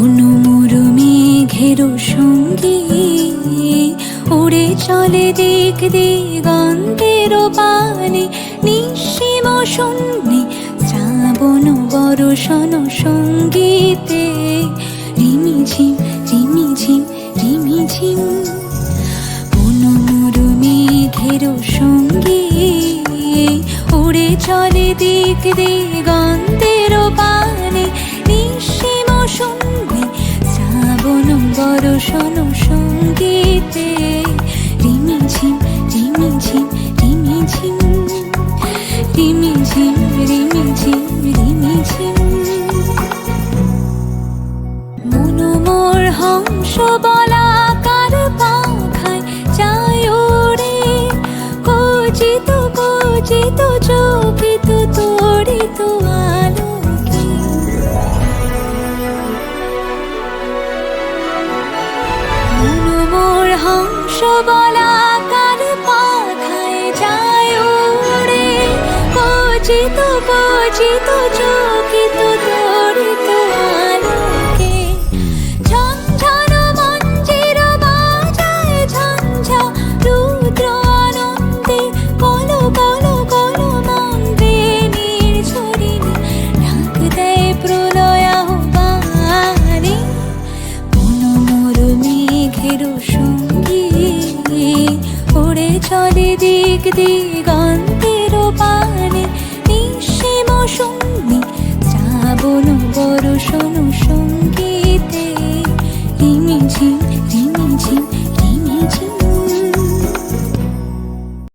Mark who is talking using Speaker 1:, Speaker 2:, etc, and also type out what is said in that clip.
Speaker 1: অনুমুরু মেঘের সঙ্গী উড়ে চলে দিক দিগন্তের পানে, নিঃসীম শূন্যে শ্রাবণ বর্ষণ সঙ্গীতে রিমিঝিম রিমিঝিম রিমিঝিম। অনুমুরু মেঘের সঙ্গী উড়ে চলে দিক দিগন্তের পানে, নিঃসীম শূন্যে শ্রাবণ বর্ষণ সঙ্গীতে রিমিঝিম রিমিঝিম রিমিঝিম রিমিঝিম রিমিঝিম রিমিঝিম। মনোমোর হংস বলাকার পাখায় যায় ওড়ে, কচিত কচিত চকিত তড়িত আলোকে। মনোমোর হংস বলাকার পাখায় যায় ওড়ে, কচিত কচিত চকিত তড়িত আলোকে। ঝনঝন মঞ্জির বাজায় ঝঞ্ঝা রুদ্র আনন্দে, কল কল কল মন্ত্রে নির্ঝরিণী ডাক দেয় প্রলয় আহ্বানে। অনুমুরু মেঘের সঙ্গী উড়ে চলে দিক দিক